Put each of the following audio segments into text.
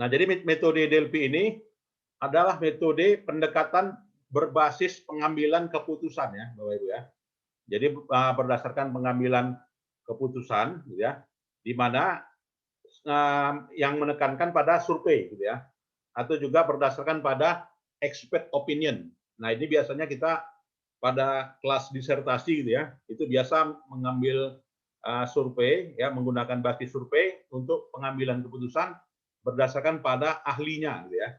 Nah, jadi metode DLP ini adalah metode pendekatan berbasis pengambilan keputusan ya, Bapak Ibu ya. Jadi berdasarkan pengambilan keputusan, gitu ya, di mana yang menekankan pada survei, gitu ya, atau juga berdasarkan pada expert opinion. Nah, ini biasanya kita pada kelas disertasi, gitu ya, itu biasa mengambil survei, ya, menggunakan basis survei untuk pengambilan keputusan berdasarkan pada ahlinya, gitu ya.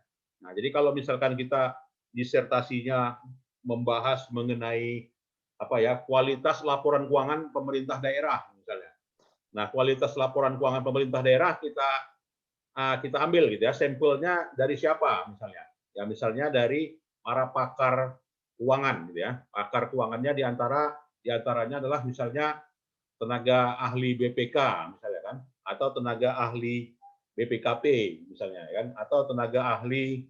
Nah, jadi kalau misalkan kita disertasinya membahas mengenai apa ya, kualitas laporan keuangan pemerintah daerah misalnya. Nah, kualitas laporan keuangan pemerintah daerah kita ambil gitu ya, sampelnya dari siapa misalnya? Ya misalnya dari para pakar keuangan gitu ya. Pakar keuangannya diantaranya adalah misalnya tenaga ahli BPK misalnya kan, atau tenaga ahli BPKP misalnya kan, atau tenaga ahli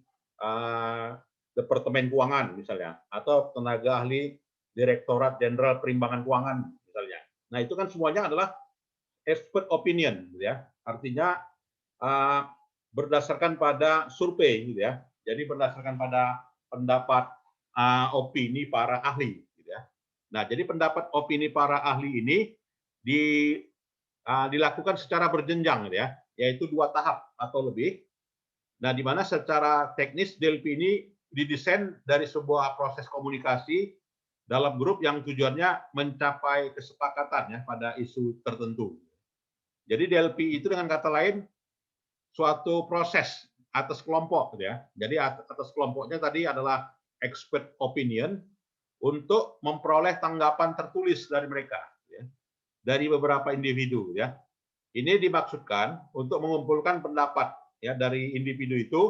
Departemen Keuangan misalnya, atau tenaga ahli Direktorat Jenderal Perimbangan Keuangan misalnya. Nah, itu kan semuanya adalah expert opinion gitu ya. Artinya berdasarkan pada survei gitu ya. Jadi berdasarkan pada pendapat opini para ahli gitu ya. Nah, jadi pendapat opini para ahli ini di, dilakukan secara berjenjang gitu ya, yaitu 2 tahap atau lebih. Nah, di mana secara teknis DLP ini didesain dari sebuah proses komunikasi dalam grup yang tujuannya mencapai kesepakatan ya pada isu tertentu. Jadi DLP itu dengan kata lain suatu proses atas kelompok gitu ya. Jadi atas kelompoknya tadi adalah expert opinion untuk memperoleh tanggapan tertulis dari mereka ya, dari beberapa individu ya. Ini dimaksudkan untuk mengumpulkan pendapat ya dari individu itu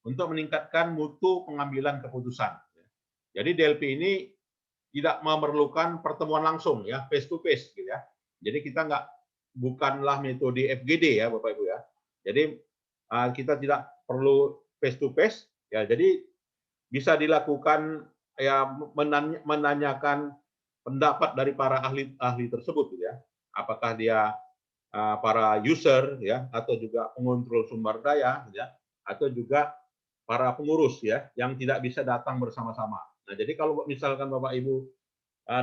untuk meningkatkan mutu pengambilan keputusan. Jadi DLP ini tidak memerlukan pertemuan langsung ya, face to face gitu ya. Jadi kita bukanlah metode FGD ya Bapak Ibu ya. Jadi kita tidak perlu face to face ya. Jadi bisa dilakukan ya menanyakan pendapat dari para ahli tersebut gitu ya. Apakah dia para user ya, atau juga pengontrol sumber daya ya, atau juga para pengurus ya yang tidak bisa datang bersama-sama. Nah, jadi kalau misalkan Bapak Ibu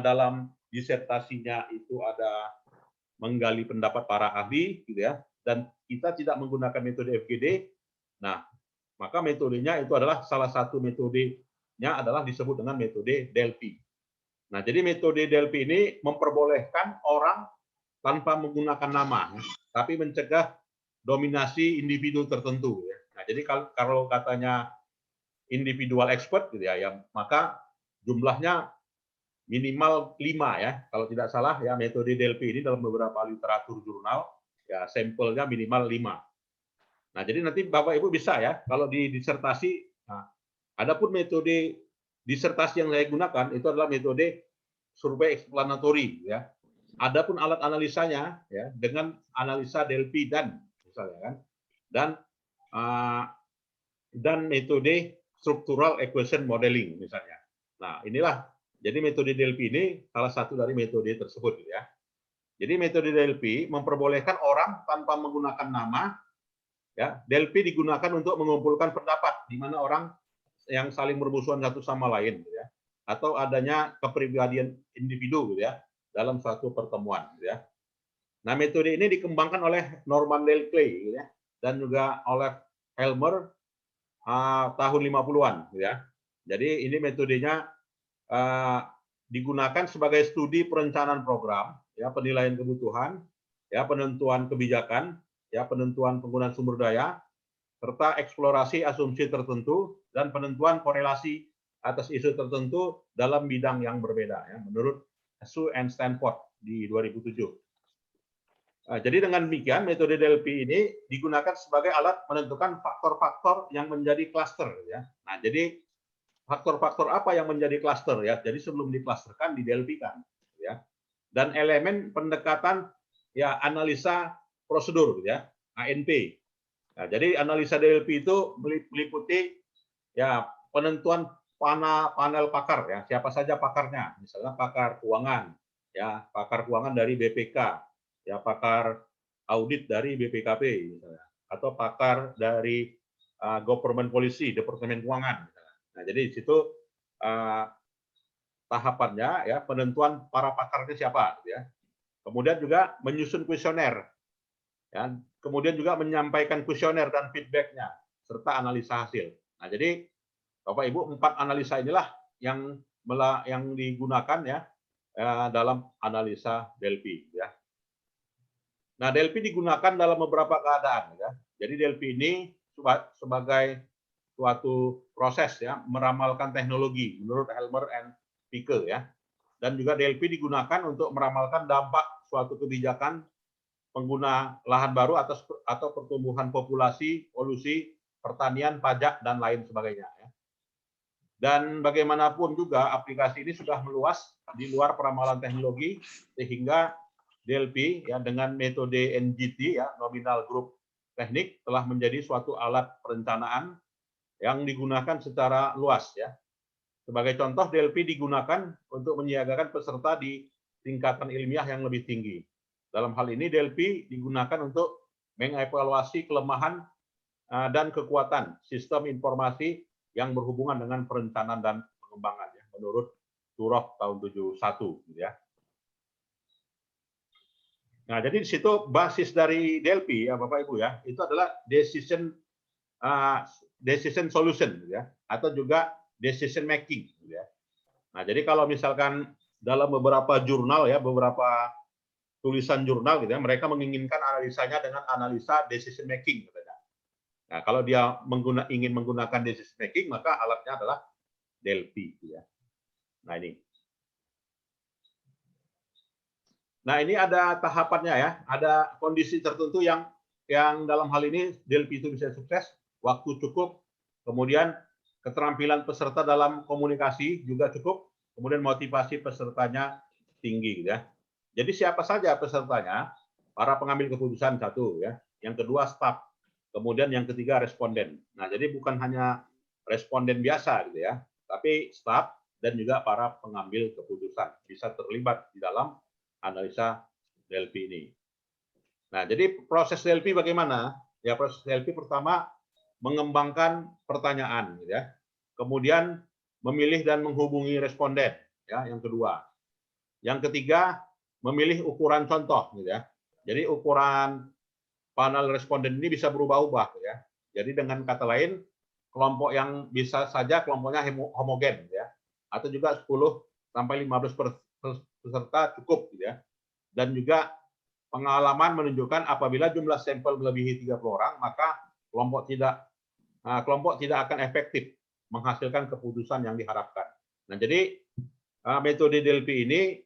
dalam disertasinya itu ada menggali pendapat para ahli gitu ya, dan kita tidak menggunakan metode FGD, nah maka metodenya itu adalah salah satu metodenya adalah disebut dengan metode Delphi. Nah, jadi metode Delphi ini memperbolehkan orang tanpa menggunakan nama, tapi mencegah dominasi individu tertentu. Ya. Nah, jadi kalau katanya individual expert, gitu ya, maka jumlahnya minimal 5 ya. Kalau tidak salah ya metode Delphi ini dalam beberapa literatur jurnal ya sampelnya minimal 5. Nah, jadi nanti Bapak Ibu bisa ya kalau di disertasi. Nah, adapun metode disertasi yang saya gunakan itu adalah metode survei explanatory ya. Adapun alat analisanya ya dengan analisa Delphi misalnya kan dan metode structural equation modeling misalnya. Nah, inilah jadi metode Delphi ini salah satu dari metode tersebut ya. Jadi metode Delphi memperbolehkan orang tanpa menggunakan nama ya. Delphi digunakan untuk mengumpulkan pendapat di mana orang yang saling bermusuhan satu sama lain ya. Atau adanya kepribadian individu gitu ya dalam suatu pertemuan gitu ya. Nah, metode ini dikembangkan oleh Norman Dale Clay gitu ya, dan juga oleh Helmer tahun 50-an gitu ya. Jadi ini metodenya digunakan sebagai studi perencanaan program, ya penilaian kebutuhan, ya penentuan kebijakan, ya penentuan penggunaan sumber daya, serta eksplorasi asumsi tertentu dan penentuan korelasi atas isu tertentu dalam bidang yang berbeda, ya menurut Su and Stanford di 2007. Jadi dengan demikian metode Delphi ini digunakan sebagai alat menentukan faktor-faktor yang menjadi klaster ya. Nah, jadi faktor-faktor apa yang menjadi klaster ya. Jadi sebelum diklasterkan didelphikan ya. Dan elemen pendekatan ya analisa prosedur ya, ANP. Nah, jadi analisa Delphi itu meliputi ya penentuan panel pakar ya, siapa saja pakarnya. Misalnya pakar keuangan ya, pakar keuangan dari BPK, ya pakar audit dari BPKP misalnya, atau pakar dari government policy, departemen keuangan. Nah, jadi di situ tahapannya ya penentuan para pakarnya siapa, gitu ya. Kemudian juga menyusun kuesioner, ya. Kemudian juga menyampaikan kuesioner dan feedbacknya serta analisa hasil. Nah, jadi Bapak Ibu 4 analisa inilah yang digunakan ya dalam analisa Delphi, ya. Nah, Delphi digunakan dalam beberapa keadaan, ya. Jadi Delphi ini sebagai suatu proses ya meramalkan teknologi menurut Helmer and Pike, ya. Dan juga Delphi digunakan untuk meramalkan dampak suatu kebijakan pengguna lahan baru atau pertumbuhan populasi, polusi, pertanian, pajak, dan lain sebagainya. Ya. Dan bagaimanapun juga aplikasi ini sudah meluas di luar peramalan teknologi, sehingga Delphi ya dengan metode NGT ya nominal group teknik telah menjadi suatu alat perencanaan yang digunakan secara luas ya. Sebagai contoh, Delphi digunakan untuk menyiagakan peserta di tingkatan ilmiah yang lebih tinggi. Dalam hal ini, Delphi digunakan untuk mengevaluasi kelemahan dan kekuatan sistem informasi yang berhubungan dengan perencanaan dan pengembangan, ya, menurut Turok tahun 71. Gitu ya. Nah, jadi di situ basis dari Delphi, ya Bapak Ibu ya, itu adalah decision solution, gitu ya, atau juga decision making. Gitu ya. Nah, jadi kalau misalkan dalam beberapa jurnal ya, beberapa tulisan jurnal gitu ya, mereka menginginkan analisanya dengan analisa decision making katanya. Nah, kalau dia ingin menggunakan decision making, maka alatnya adalah Delphi gitu ya. Nah, ini. Nah, ini ada tahapannya ya, ada kondisi tertentu yang dalam hal ini Delphi itu bisa sukses, waktu cukup, kemudian keterampilan peserta dalam komunikasi juga cukup, kemudian motivasi pesertanya tinggi gitu ya. Jadi siapa saja pesertanya? Para pengambil keputusan satu ya, yang kedua staf, kemudian yang ketiga responden. Nah, jadi bukan hanya responden biasa gitu ya, tapi staf dan juga para pengambil keputusan bisa terlibat di dalam analisa Delphi ini. Nah, jadi proses Delphi bagaimana? Ya, proses Delphi pertama mengembangkan pertanyaan, gitu ya. Kemudian memilih dan menghubungi responden, ya, yang kedua. Yang ketiga, memilih ukuran contoh, gitu ya. Jadi ukuran panel responden ini bisa berubah-ubah, gitu ya. Jadi dengan kata lain, kelompok yang bisa saja kelompoknya homogen, gitu ya. Atau juga 10 sampai 15 peserta cukup, gitu ya. Dan juga pengalaman menunjukkan apabila jumlah sampel melebihi 30 orang, maka kelompok tidak akan efektif menghasilkan keputusan yang diharapkan. Nah, jadi metode Delphi ini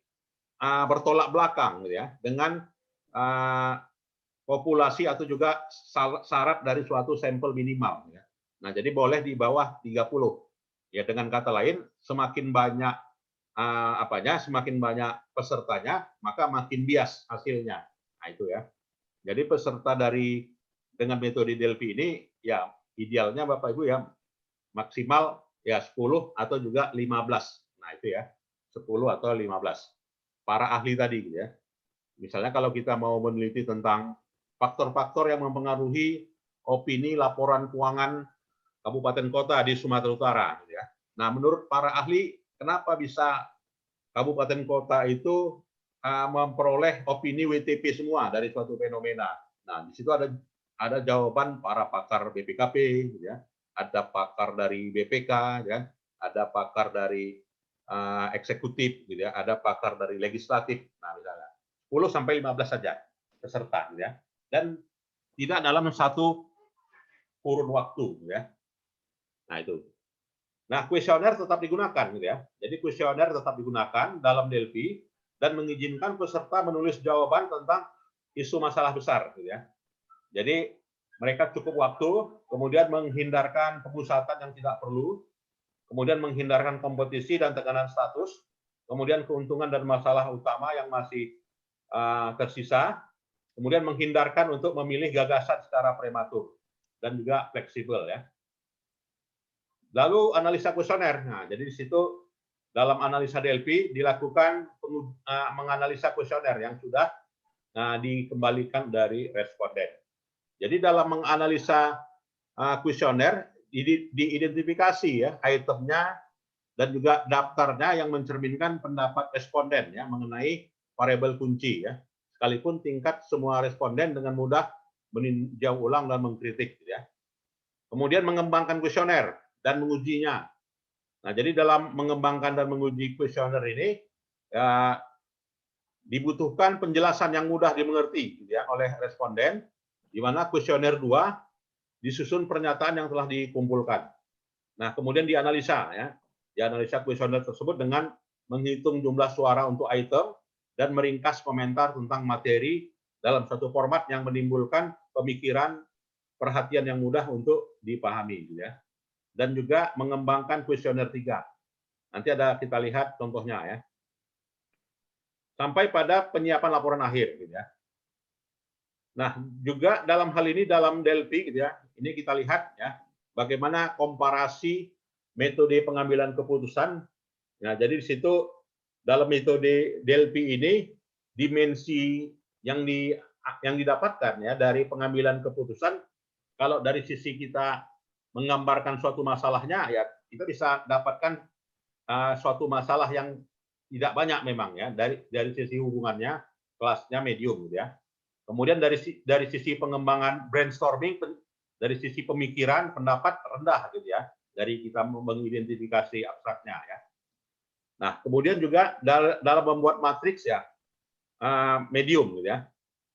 bertolak belakang gitu ya, dengan populasi atau juga syarat dari suatu sampel minimal. Ya. Nah, jadi boleh di bawah 30. Ya, dengan kata lain, semakin banyak semakin banyak pesertanya, maka makin bias hasilnya. Nah, itu ya. Jadi peserta dengan metode Delphi ini ya idealnya Bapak Ibu ya maksimal ya 10 atau juga 15. Nah, itu ya. 10 atau 15. Para ahli tadi gitu ya. Misalnya kalau kita mau meneliti tentang faktor-faktor yang mempengaruhi opini laporan keuangan kabupaten kota di Sumatera Utara gitu ya. Nah, menurut para ahli kenapa bisa kabupaten kota itu memperoleh opini WTP semua dari suatu fenomena. Nah, di situ ada jawaban para pakar BPKP, gitu ya. Ada pakar dari BPK, ya. Ada pakar dari eksekutif, gitu ya. Ada pakar dari legislatif. Nah, misalnya 10 sampai 15 saja peserta, gitu ya. Dan tidak dalam satu kurun waktu, gitu ya. Nah, itu. Nah, kuesioner tetap digunakan, gitu ya. Jadi kuesioner tetap digunakan dalam Delphi dan mengizinkan peserta menulis jawaban tentang isu masalah besar, gitu ya. Jadi mereka cukup waktu, kemudian menghindarkan pemusatan yang tidak perlu, kemudian menghindarkan kompetisi dan tekanan status, kemudian keuntungan dan masalah utama yang masih tersisa, kemudian menghindarkan untuk memilih gagasan secara prematur dan juga fleksibel ya. Lalu analisa kuesioner. Nah, jadi di situ dalam analisa Delphi dilakukan menganalisa kuesioner yang sudah dikembalikan dari responden. Jadi dalam menganalisa kuesioner diidentifikasi ya itemnya dan juga daftarnya yang mencerminkan pendapat responden ya mengenai variabel kunci ya. Sekalipun tingkat semua responden dengan mudah meninjau ulang dan mengkritik ya. Kemudian mengembangkan kuesioner dan mengujinya. Nah, jadi dalam mengembangkan dan menguji kuesioner ini ya, dibutuhkan penjelasan yang mudah dimengerti ya, oleh responden, di mana kuesioner 2 disusun pernyataan yang telah dikumpulkan. Nah, kemudian dianalisa ya. Dianalisa kuesioner tersebut dengan menghitung jumlah suara untuk item dan meringkas komentar tentang materi dalam satu format yang menimbulkan pemikiran, perhatian yang mudah untuk dipahami ya. Dan juga mengembangkan kuesioner 3. Nanti ada kita lihat contohnya ya. Sampai pada penyiapan laporan akhir gitu ya. Nah, juga dalam hal ini dalam DLP gitu ya. Ini kita lihat ya bagaimana komparasi metode pengambilan keputusan. Nah, jadi di situ dalam metode DLP ini dimensi yang didapatkan ya dari pengambilan keputusan, kalau dari sisi kita menggambarkan suatu masalahnya ya kita bisa dapatkan suatu masalah yang tidak banyak memang ya dari sisi hubungannya kelasnya medium gitu ya. Kemudian dari sisi pengembangan brainstorming, dari sisi pemikiran pendapat rendah gitu ya, dari kita mengidentifikasi abstraknya ya. Nah, kemudian juga dalam membuat matriks ya medium gitu ya.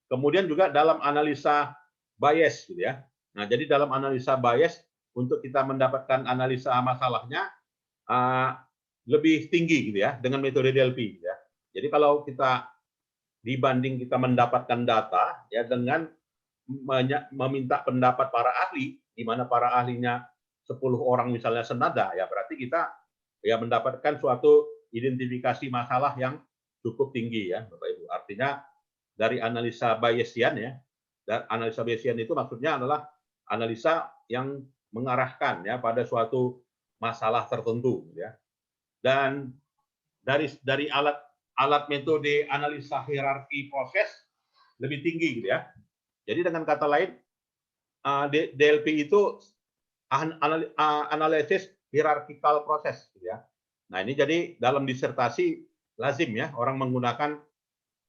Kemudian juga dalam analisa bias gitu ya. Nah, jadi dalam analisa bias untuk kita mendapatkan analisa masalahnya lebih tinggi gitu ya dengan metode DLP gitu ya. Jadi kalau kita dibanding kita mendapatkan data ya dengan meminta pendapat para ahli, di mana para ahlinya 10 orang misalnya senada, ya berarti kita ya mendapatkan suatu identifikasi masalah yang cukup tinggi ya, Bapak Ibu. Artinya dari analisa Bayesian ya, dan analisa Bayesian itu maksudnya adalah analisa yang mengarahkan ya pada suatu masalah tertentu ya. Dan dari alat metode analisa hierarki proses lebih tinggi gitu ya. Jadi dengan kata lain DLP itu analisis hierarkikal proses gitu ya. Nah, ini jadi dalam disertasi lazim ya orang menggunakan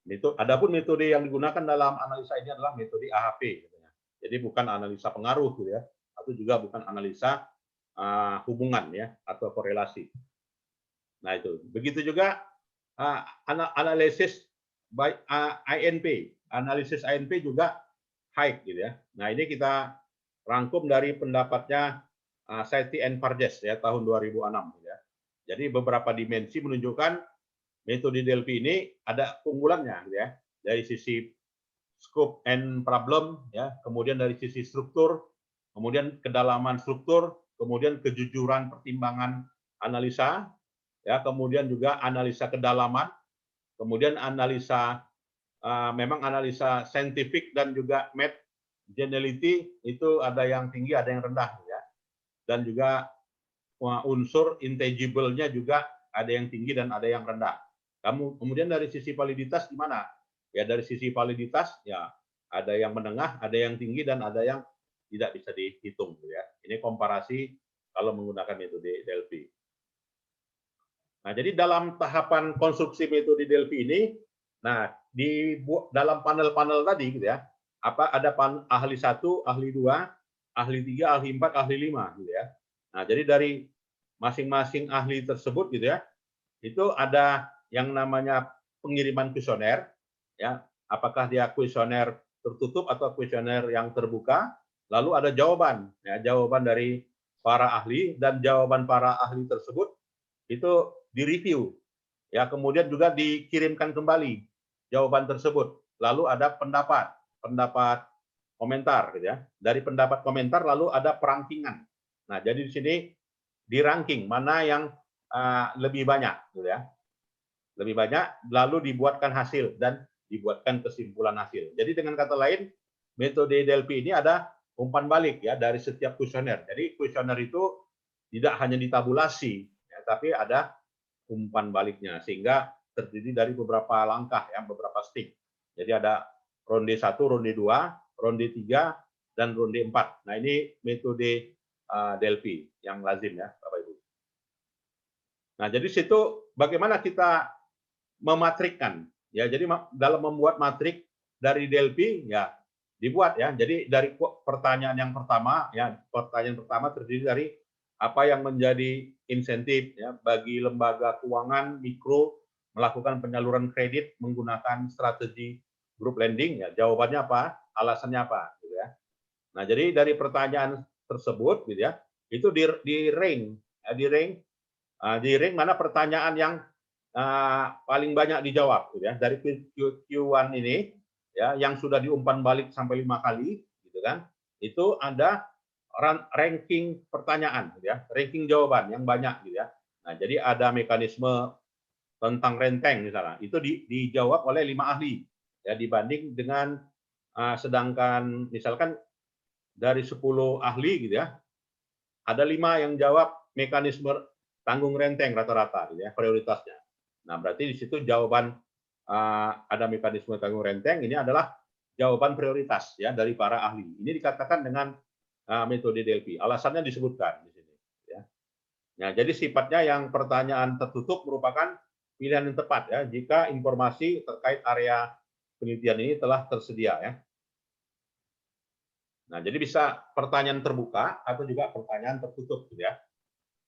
metode. Adapun metode yang digunakan dalam analisa ini adalah metode AHP gitu ya. Jadi bukan analisa pengaruh gitu ya, atau juga bukan analisa hubungan ya atau korelasi. Nah, itu. Begitu juga analisis by INP. Analisis INP juga high gitu ya. Nah, ini kita rangkum dari pendapatnya Satie and Parges ya tahun 2006 gitu ya. Jadi beberapa dimensi menunjukkan metode DLP ini ada keunggulannya gitu ya. Dari sisi scope and problem ya, kemudian dari sisi struktur, kemudian kedalaman struktur, kemudian kejujuran pertimbangan analisa ya, kemudian juga analisa kedalaman, kemudian analisa memang analisa saintifik dan juga math generality itu ada yang tinggi, ada yang rendah ya. Dan juga unsur intangible-nya juga ada yang tinggi dan ada yang rendah. Kemudian dari sisi validitas gimana? Ya dari sisi validitas ya ada yang menengah, ada yang tinggi dan ada yang tidak bisa dihitung ya. Ini komparasi kalau menggunakan metode DLP. Nah, jadi dalam tahapan konstruksi metode DLP ini, nah di dalam panel-panel tadi gitu ya, ada ahli 1, ahli 2, ahli 3, ahli 4, ahli 5 gitu ya. Nah, jadi dari masing-masing ahli tersebut gitu ya, itu ada yang namanya pengiriman kuesioner ya, apakah dia kuesioner tertutup atau kuesioner yang terbuka, lalu ada jawaban ya, jawaban dari para ahli, dan jawaban para ahli tersebut itu direview ya, kemudian juga dikirimkan kembali jawaban tersebut, lalu ada pendapat komentar gitu ya. Dari pendapat komentar lalu ada perankingan. Nah, jadi di sini di ranking mana yang lebih banyak gitu ya, lebih banyak, lalu dibuatkan hasil dan dibuatkan kesimpulan hasil. Jadi dengan kata lain, metode DLP ini ada umpan balik ya dari setiap kuesioner. Jadi kuesioner itu tidak hanya ditabulasi ya, tapi ada umpan baliknya, sehingga terdiri dari beberapa langkah ya, beberapa step. Jadi ada ronde 1, ronde 2, ronde 3, dan ronde 4. Nah, ini metode Delphi yang lazim ya, Bapak Ibu. Nah, jadi situ bagaimana kita mematrikkan ya. Jadi dalam membuat matrik dari Delphi ya dibuat ya. Jadi dari pertanyaan yang pertama ya, pertanyaan pertama terdiri dari apa yang menjadi insentif ya bagi lembaga keuangan mikro melakukan penyaluran kredit menggunakan strategi group lending ya. Jawabannya apa? Alasannya apa gitu ya. Nah, jadi dari pertanyaan tersebut gitu ya, itu di rank ya, di rank mana pertanyaan yang paling banyak dijawab gitu ya. Dari Q1 ini ya yang sudah diumpan balik sampai 5 kali gitu kan. Itu ada ranking pertanyaan gitu ya, ranking jawaban yang banyak gitu ya. Nah, jadi ada mekanisme tentang renteng misalnya. Itu dijawab oleh 5 ahli ya dibanding dengan sedangkan misalkan dari 10 ahli gitu ya, ada 5 yang jawab mekanisme tanggung renteng rata-rata gitu ya, prioritasnya. Nah, berarti di situ jawaban ada mekanisme tanggung renteng ini adalah jawaban prioritas ya dari para ahli. Ini dikatakan dengan metode Delphi. Alasannya disebutkan di sini ya. Nah, jadi sifatnya yang pertanyaan tertutup merupakan pilihan yang tepat ya jika informasi terkait area penelitian ini telah tersedia ya. Nah, jadi bisa pertanyaan terbuka atau juga pertanyaan tertutup gitu ya.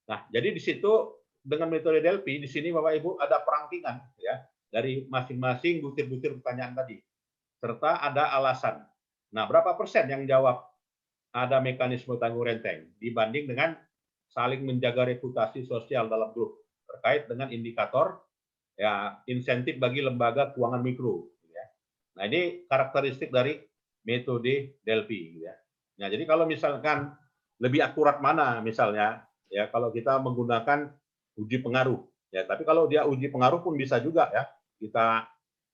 Nah, jadi di situ dengan metode Delphi di sini Bapak Ibu ada perangkingan ya dari masing-masing butir-butir pertanyaan tadi serta ada alasan. Nah, berapa persen yang jawab ada mekanisme tanggung renteng dibanding dengan saling menjaga reputasi sosial dalam grup terkait dengan indikator ya insentif bagi lembaga keuangan mikro gitu ya. Nah, ini karakteristik dari metode Delphi gitu ya. Nah, jadi kalau misalkan lebih akurat mana misalnya ya kalau kita menggunakan uji pengaruh ya, tapi kalau dia uji pengaruh pun bisa juga ya. Kita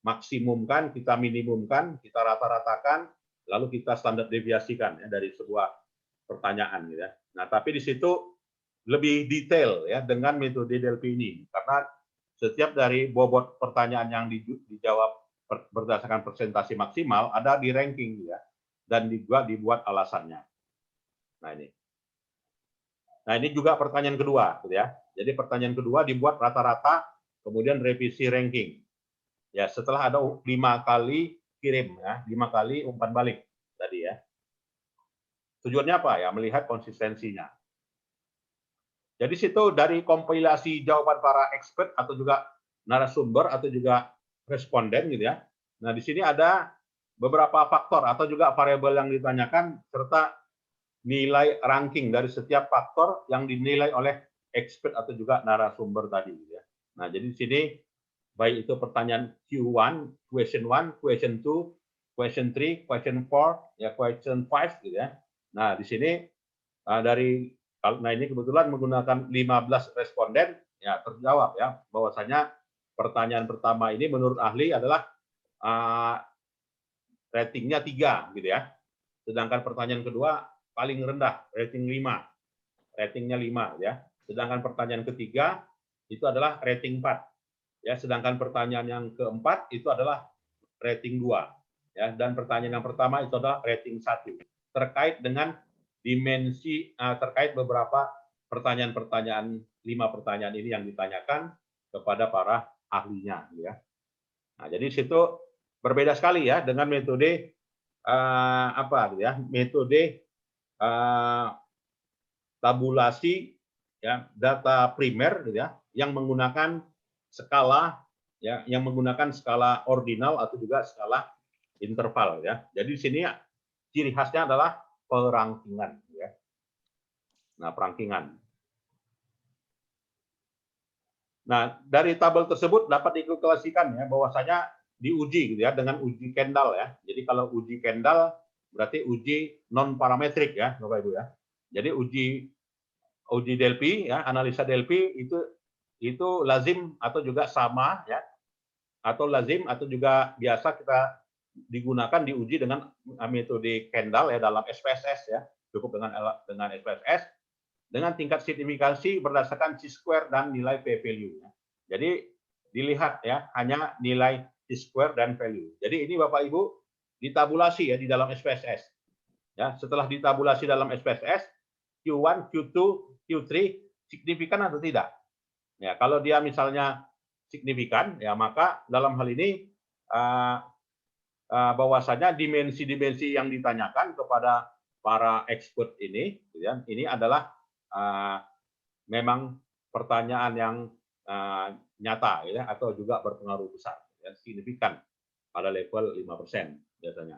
maksimumkan, kita minimumkan, kita rata-ratakan, lalu kita standar deviasikan ya dari sebuah pertanyaan gitu ya. Nah, tapi di situ lebih detail ya dengan metode Delphi ini karena setiap dari bobot pertanyaan yang dijawab berdasarkan presentasi maksimal ada di ranking ya dan juga dibuat alasannya. Nah, ini. Nah, ini juga pertanyaan kedua gitu ya. Jadi pertanyaan kedua dibuat rata-rata kemudian revisi ranking. Ya, setelah ada 5 kali kirim ya, 5 kali umpan balik tadi ya. Tujuannya apa ya? Melihat konsistensinya. Jadi situ dari kompilasi jawaban para expert atau juga narasumber atau juga responden gitu ya. Nah, di sini ada beberapa faktor atau juga variabel yang ditanyakan serta nilai ranking dari setiap faktor yang dinilai oleh expert atau juga narasumber tadi gitu ya. Nah, jadi di sini baik itu pertanyaan Q1, question 1, question 2, question 3, question 4, ya question 5 gitu ya. Nah, di sini dari nah ini kebetulan menggunakan 15 responden ya terjawab ya bahwasanya pertanyaan pertama ini menurut ahli adalah ratingnya 3 gitu ya. Sedangkan pertanyaan kedua paling rendah rating 5. Ratingnya 5 ya. Sedangkan pertanyaan ketiga itu adalah rating 4. Ya, sedangkan pertanyaan yang keempat itu adalah rating 2 ya dan pertanyaan yang pertama itu adalah rating 1 terkait dengan dimensi terkait beberapa pertanyaan-pertanyaan 5 pertanyaan ini yang ditanyakan kepada para ahlinya ya. Nah, jadi situ berbeda sekali ya dengan metode apa ya? Metode tabulasi ya data primer gitu ya yang menggunakan skala ya yang menggunakan skala ordinal atau juga skala interval ya. Jadi di sini ciri khasnya adalah perangkingan ya. Nah, perangkingan. Nah, dari tabel tersebut dapat dikalkulasikan ya bahwasanya diuji gitu ya dengan uji Kendall ya. Jadi kalau uji Kendall berarti uji non parametrik ya, Bapak Ibu ya. Jadi uji Delphi ya, analisa Delphi itu lazim atau juga sama ya. Atau lazim atau juga biasa kita digunakan diuji dengan metode Kendall ya dalam SPSS ya. Cukup dengan SPSS dengan tingkat signifikansi berdasarkan chi-square dan nilai p-value. Jadi dilihat ya hanya nilai chi-square dan value. Jadi ini Bapak Ibu ditabulasi ya di dalam SPSS. Ya, setelah ditabulasi dalam SPSS, Q1, Q2, Q3 signifikan atau tidak? Ya, kalau dia misalnya signifikan, ya maka dalam hal ini bahwasanya dimensi-dimensi yang ditanyakan kepada para expert ini, ya, ini adalah memang pertanyaan yang nyata, ya, atau juga berpengaruh besar, ya, signifikan pada level 5% biasanya.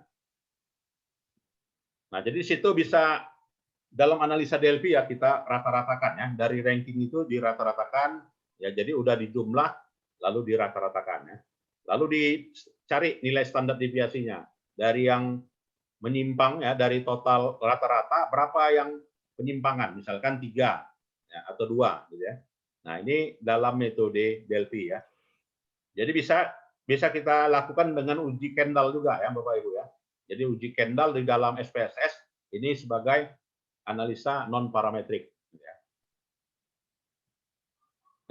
Nah, jadi situ bisa dalam analisa Delphi ya kita rata-ratakan ya, dari ranking itu dirata-ratakan ya, jadi udah dijumlah lalu dirata-ratakan ya. Lalu dicari nilai standar deviasinya dari yang menyimpang ya, dari total rata-rata berapa yang penyimpangan, misalkan 3 ya, atau 2 gitu ya. Nah, ini dalam metode Delphi ya. Jadi bisa kita lakukan dengan uji Kendall juga ya Bapak Ibu ya. Jadi uji Kendall di dalam SPSS ini sebagai analisa non parametrik.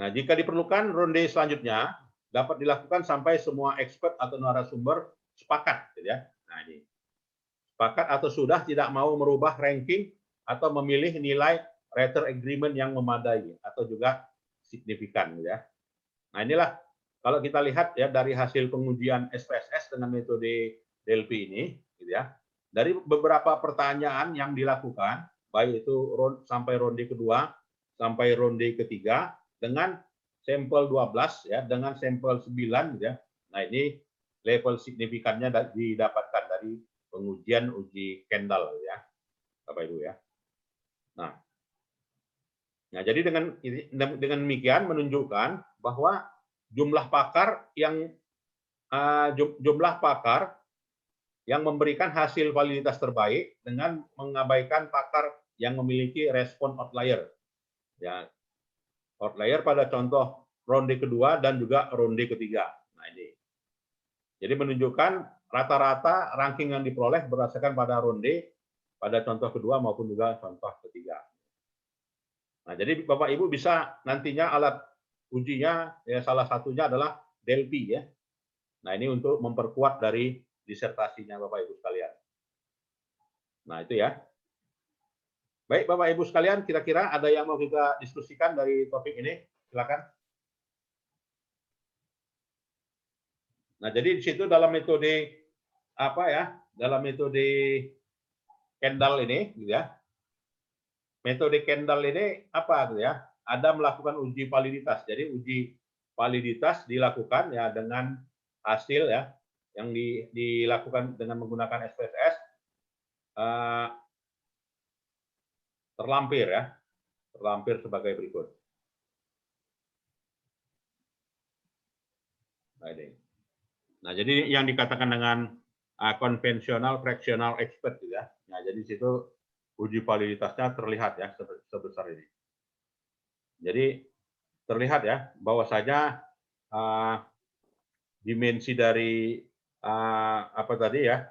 Nah, jika diperlukan ronde selanjutnya dapat dilakukan sampai semua expert atau narasumber sepakat, gitu ya. Nah, ini sepakat atau sudah tidak mau merubah ranking atau memilih nilai Rater Agreement yang memadai atau juga signifikan, gitu ya. Nah, inilah kalau kita lihat ya dari hasil pengujian SPSS dengan metode Delphi ini, gitu ya. Dari beberapa pertanyaan yang dilakukan, baik itu sampai ronde kedua, sampai ronde ketiga, dengan sampel 12 ya, dengan sampel 9 gitu ya. Nah, ini level signifikannya didapatkan dari pengujian uji Kendall ya. Bapak Ibu ya. Nah, jadi dengan demikian menunjukkan bahwa jumlah pakar yang memberikan hasil validitas terbaik dengan mengabaikan pakar yang memiliki respon outlier. Ya, outlier pada contoh ronde kedua dan juga ronde ketiga. Nah, ini. Jadi menunjukkan rata-rata ranking yang diperoleh berdasarkan pada ronde pada contoh kedua maupun juga contoh ketiga. Nah, jadi Bapak Ibu bisa nantinya alat ujinya ya salah satunya adalah Delphi ya. Nah, ini untuk memperkuat dari disertasinya Bapak Ibu sekalian. Nah, itu ya. Baik Bapak Ibu sekalian, kira-kira ada yang mau kita diskusikan dari topik ini? Silakan. Nah, jadi di situ dalam metode apa ya? Dalam metode Kendall ini, gitu ya. Metode Kendall ini apa gitu ya? Ada melakukan uji validitas. Jadi uji validitas dilakukan ya dengan hasil ya yang dilakukan dengan menggunakan SPSS terlampir ya, terlampir sebagai berikut. Nah, jadi yang dikatakan dengan konvensional fractional expert ya. Nah, jadi situ uji validitasnya terlihat ya sebesar ini. Jadi terlihat ya bahwasanya dimensi dari apa tadi ya,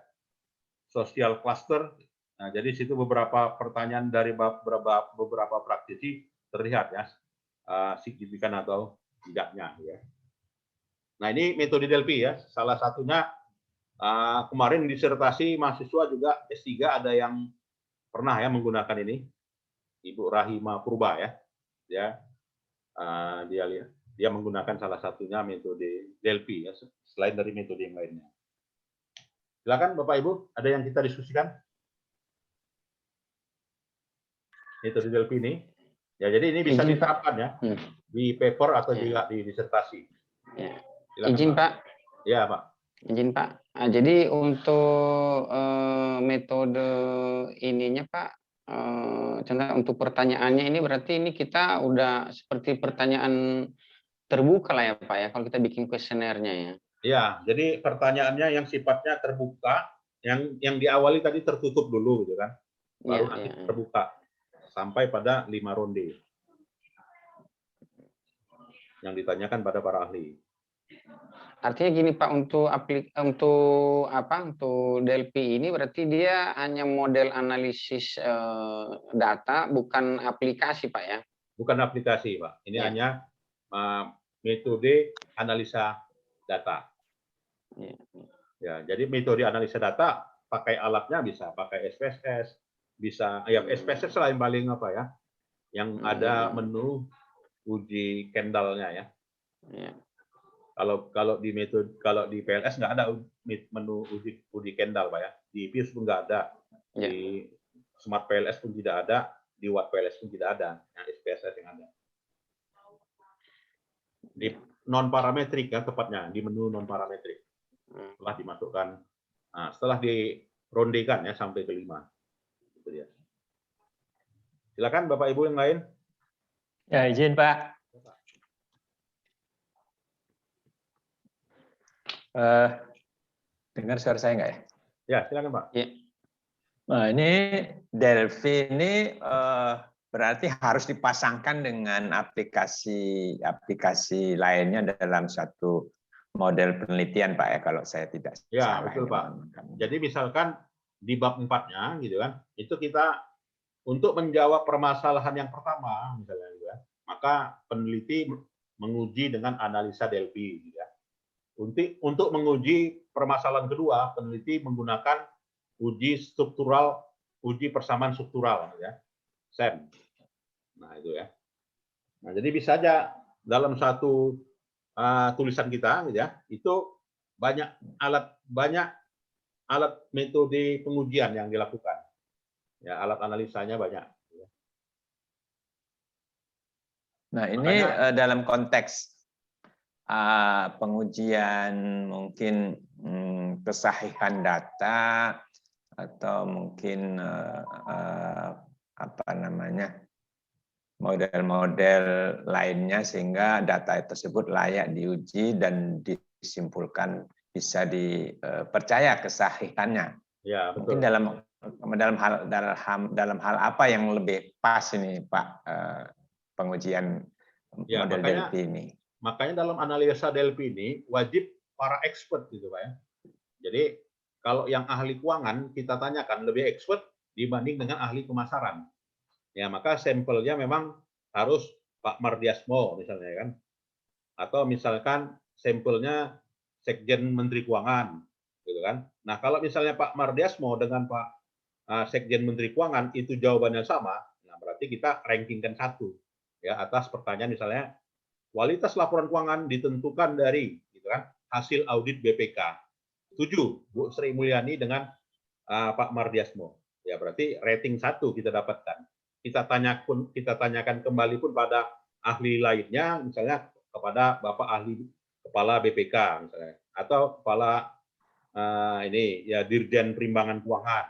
social cluster. Nah, jadi situ beberapa pertanyaan dari beberapa praktisi terlihat ya signifikan atau tidaknya ya. Nah, ini metode Delphi ya. Salah satunya kemarin disertasi mahasiswa juga S3 ada yang pernah ya menggunakan ini. Ibu Rahima Purba ya. Dia menggunakan salah satunya metode Delphi ya, selain dari metode yang lainnya. Silakan Bapak Ibu, ada yang kita diskusikan? Metode Delphi ini. Ya, jadi ini bisa diterapkan ya di paper atau juga di disertasi. Ya. Izin Pak. Ya Pak. Izin Pak. Nah, jadi untuk metode ininya Pak, contoh untuk pertanyaannya ini berarti ini kita udah seperti pertanyaan terbuka lah ya Pak ya kalau kita bikin kuesionernya ya. Ya, jadi pertanyaannya yang sifatnya terbuka, yang diawali tadi tertutup dulu gitu kan, baru nanti terbuka sampai pada 5 ronde yang ditanyakan pada para ahli. Artinya gini Pak, untuk Delphi ini berarti dia hanya model analisis data, bukan aplikasi Pak ya? Bukan aplikasi Pak, ini hanya metode analisa data. Ya, jadi metode analisa data pakai alatnya bisa pakai SPSS, bisa ya SPSS lah yang paling apa ya, yang ada menu uji Kendall-nya ya. Ya. Kalau di metode kalau di PLS nggak ada menu uji Kendall Pak ya. Di PIUS pun nggak ada. Ya. Di Smart PLS pun tidak ada, di Watt PLS pun tidak ada, yang SPSS yang ada. Di non parametrik ya tepatnya, di menu non parametrik. Setelah dimasukkan, nah, setelah dirondekan ya sampai ke 5. Itu dia. Silakan Bapak Ibu yang lain. Ya, izin Pak. Dengar suara saya nggak ya? Ya, silakan Pak. Ya. Nah, ini Delphi ini berarti harus dipasangkan dengan aplikasi lainnya dalam satu model penelitian Pak ya, kalau saya tidak Ya, salah. betul Pak. Jadi misalkan di bab 4-nya gitu kan, itu kita untuk menjawab permasalahan yang pertama misalnya gitu ya, maka peneliti menguji dengan analisa Delphi gitu ya. Untuk menguji permasalahan kedua, peneliti menggunakan uji struktural, uji persamaan struktural ya. SEM. Nah, itu ya. Nah, jadi bisa aja dalam satu tulisan kita gitu ya, itu banyak alat metode pengujian yang dilakukan. Ya, alat analisanya banyak. Nah, ini dalam konteks pengujian mungkin kesahihan data atau mungkin apa namanya model-model lainnya sehingga data tersebut layak diuji dan disimpulkan bisa dipercaya kesahihannya. Ya, betul. Mungkin dalam hal apa yang lebih pas ini Pak pengujian ya, model Delphi ini? Makanya dalam analisa Delphi ini wajib para expert gitu Pak ya. Jadi kalau yang ahli keuangan kita tanyakan lebih expert dibanding dengan ahli pemasaran. Ya, maka sampelnya memang harus Pak Mardiasmo misalnya kan. Atau misalkan sampelnya Sekjen Menteri Keuangan gitu kan. Nah, kalau misalnya Pak Mardiasmo dengan Pak Sekjen Menteri Keuangan itu jawabannya sama, nah berarti kita rankingkan satu ya atas pertanyaan misalnya kualitas laporan keuangan ditentukan dari gitu kan, hasil audit BPK. Setuju Bu Sri Mulyani dengan Pak Mardiasmo. Ya berarti rating 1 kita dapatkan. Kita tanyakan kembali pun pada ahli lainnya, misalnya kepada Bapak ahli kepala BPK misalnya, atau kepala ini ya Dirjen Perimbangan Keuangan.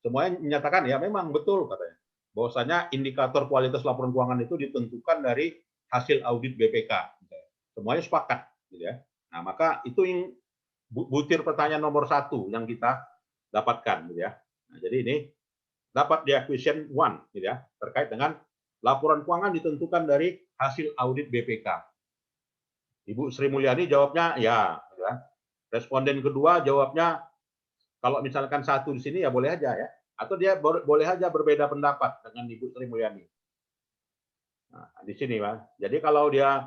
Semuanya menyatakan ya memang betul katanya. Bahwasanya indikator kualitas laporan keuangan itu ditentukan dari hasil audit BPK. Semuanya sepakat, gitu ya. Nah, maka itu yang butir pertanyaan nomor 1 yang kita dapatkan, gitu ya. Nah, jadi ini dapat di question 1, gitu ya, terkait dengan laporan keuangan ditentukan dari hasil audit BPK. Ibu Sri Mulyani jawabnya ya, gitu ya. Responden kedua jawabnya kalau misalkan 1 di sini ya boleh aja ya, atau dia boleh aja berbeda pendapat dengan Ibu Sri Mulyani. Nah, di sini Pak. Jadi kalau dia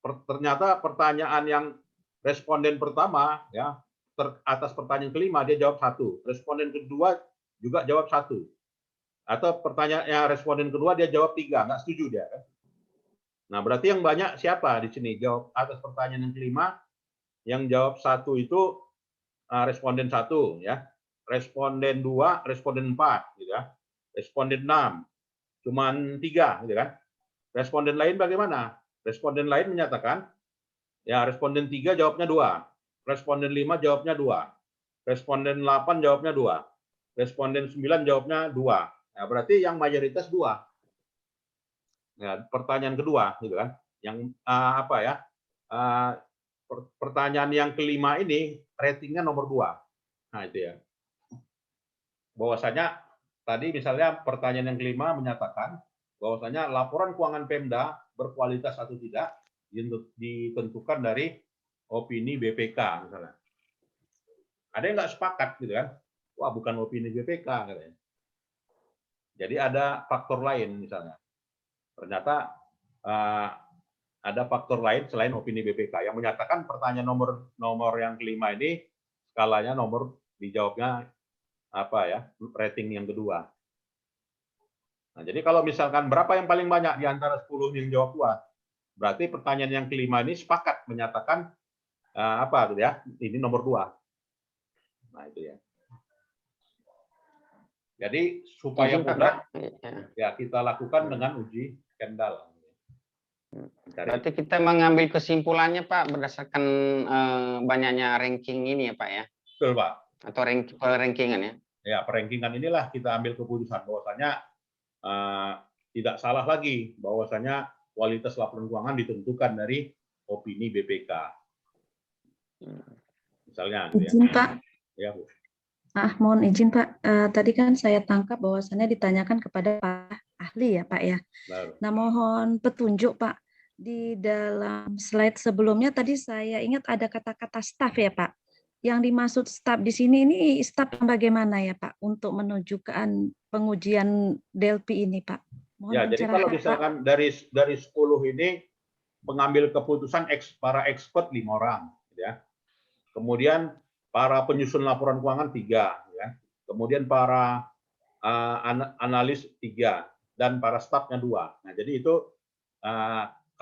ternyata pertanyaan yang responden pertama ya atas pertanyaan kelima dia jawab 1, responden kedua juga jawab 1, atau pertanyaannya responden kedua dia jawab 3, nggak setuju dia kan. Nah berarti yang banyak siapa di sini jawab atas pertanyaan yang kelima, yang jawab 1 itu responden 1 ya, responden 2, responden 4 gitu ya, responden 6 cuman 3 gitu kan. Responden lain bagaimana? Responden lain menyatakan ya responden 3 jawabnya 2, responden 5 jawabnya 2, responden 8 jawabnya 2, responden 9 jawabnya 2. Nah, berarti yang mayoritas 2. Ya, pertanyaan kedua gitu kan. Yang apa ya? Pertanyaan yang kelima ini ratingnya nomor 2. Nah, itu ya. Bahwasanya tadi misalnya pertanyaan yang kelima menyatakan bahwasanya laporan keuangan Pemda berkualitas atau tidak ditentukan dari opini BPK misalnya. Ada yang nggak sepakat gitu kan? Wah bukan opini BPK katanya. Jadi ada faktor lain misalnya. Ternyata ada faktor lain selain opini BPK yang menyatakan pertanyaan nomor yang kelima ini skalanya nomor dijawabnya apa ya, rating yang kedua. Nah, jadi kalau misalkan berapa yang paling banyak di antara 10 yang jawab kuat, berarti pertanyaan yang kelima ini sepakat menyatakan apa gitu ya, ini nomor 2. Nah, itu ya. Jadi supaya Izin, Pak, mudah, ya. ya kita lakukan dengan uji Kendall. Berarti kita mengambil kesimpulannya, Pak, berdasarkan banyaknya ranking ini ya, Pak ya? Betul, Pak. Atau rankingan ya? Ya, perankingan inilah kita ambil keputusan bahwasanya tidak salah lagi bahwasanya kualitas laporan keuangan ditentukan dari opini BPK. Misalnya. Izin, ya. Pak. Ya, Bu. Mohon izin, Pak. Tadi kan saya tangkap bahwasannya ditanyakan kepada Pak ahli ya, Pak ya. Baru. Nah, mohon petunjuk, Pak. Di dalam slide sebelumnya tadi saya ingat ada kata-kata staf ya, Pak. Yang dimaksud staf di sini ini staf yang bagaimana ya, Pak, untuk menunjukkan pengujian DELPI ini, Pak? Mohon Ya, jadi kalau pencerahan, misalkan Pak. dari 10 ini pengambil keputusan para expert 5 orang, ya. Kemudian para penyusun laporan keuangan 3, ya. Kemudian para analis 3 dan para stafnya 2. Nah, jadi itu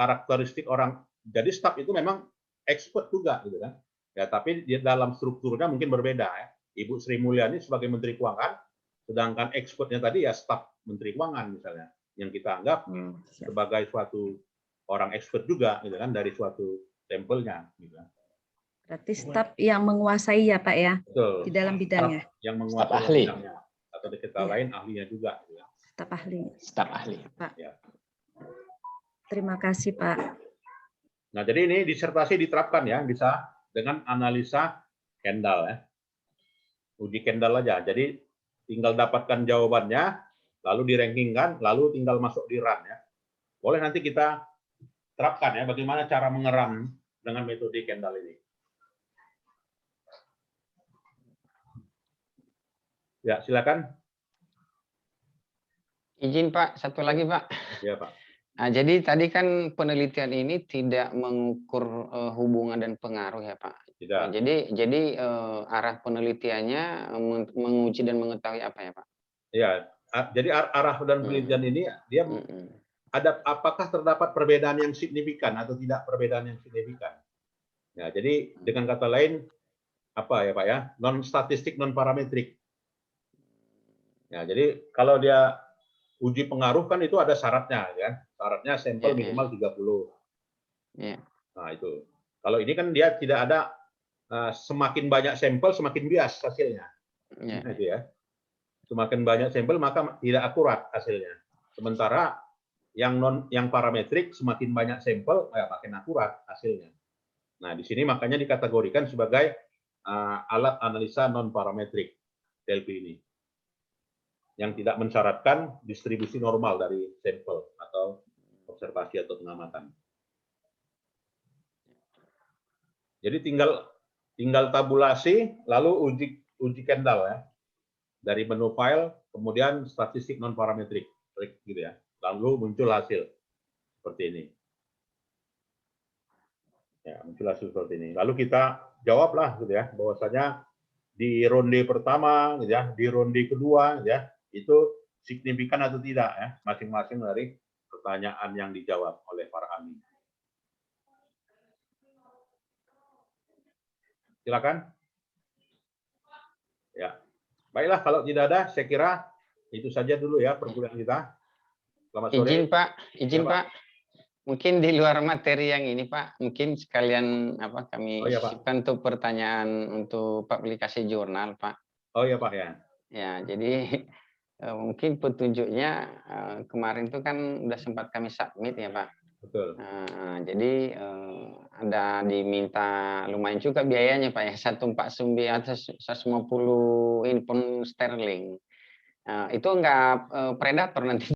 karakteristik orang. Jadi staf itu memang expert juga, gitu kan. Ya, tapi di dalam strukturnya mungkin berbeda, ya. Ibu Sri Mulyani sebagai Menteri Keuangan, sedangkan expertnya tadi ya staf Menteri Keuangan misalnya, yang kita anggap sebagai suatu orang expert juga, gitu kan, dari suatu sampelnya, gitu kan. Berarti staf yang menguasai ya, Pak ya. Betul. Di dalam bidangnya. Yang menguasai ahli. bidangnya, atau di kata lain ahlinya juga, gitu kan. Staf ahli. Staf ahli. Pak. Ya. Terima kasih, Pak. Nah, jadi ini disertasi diterapkan ya, bisa dengan analisa Kendall ya. Uji Kendall aja. Jadi tinggal dapatkan jawabannya, lalu dirankingkan, lalu tinggal masuk di run ya. Boleh nanti kita terapkan ya, bagaimana cara mengeram dengan metode Kendall ini. Ya, silakan. Izin, Pak, satu lagi, Pak. Ya, Pak. Nah, jadi tadi kan penelitian ini tidak mengukur hubungan dan pengaruh ya, Pak. Tidak. Jadi arah penelitiannya menguji dan mengetahui apa ya, Pak? Ya, jadi arah dan penelitian ini dia ada apakah terdapat perbedaan yang signifikan atau tidak perbedaan yang signifikan. Ya, jadi dengan kata lain apa ya, Pak ya? Non statistik, non parametrik. Ya, jadi kalau dia uji pengaruh kan itu ada syaratnya kan. Syaratnya sampel minimal 30. Ya. Nah, itu. Kalau ini kan dia tidak ada semakin banyak sampel semakin bias hasilnya. Ya. Nah, itu ya. Semakin banyak sampel maka tidak akurat hasilnya. Sementara yang parametrik semakin banyak sampel makin akurat hasilnya. Nah, di sini makanya dikategorikan sebagai alat analisa non parametrik DELPI ini. Yang tidak mensyaratkan distribusi normal dari sampel atau observasi atau pengamatan. Jadi tinggal tabulasi lalu uji Kendall ya. Dari menu file kemudian statistik non parametrik gitu ya. Lalu muncul hasil seperti ini. Ya, muncul hasil seperti ini. Lalu kita jawablah gitu ya, bahwasanya di ronde pertama gitu ya, di ronde kedua gitu ya, itu signifikan atau tidak ya, masing-masing dari pertanyaan yang dijawab oleh para ahli. Silakan. Ya. Baiklah, kalau tidak ada, saya kira itu saja dulu ya perkuliahan kita. Selamat sore. Izin, Pak. Izin, Ya, Pak. Pak. Mungkin di luar materi yang ini, Pak, mungkin sekalian kami ya, Pak. sisipkan untuk pertanyaan untuk publikasi jurnal, Pak. Oh ya, Pak ya. Ya, jadi mungkin petunjuknya kemarin itu kan udah sempat kami submit ya, Pak. Betul. Jadi ada diminta lumayan juga biayanya, Pak ya, 149 atau 150 pound sterling. Itu enggak predator nanti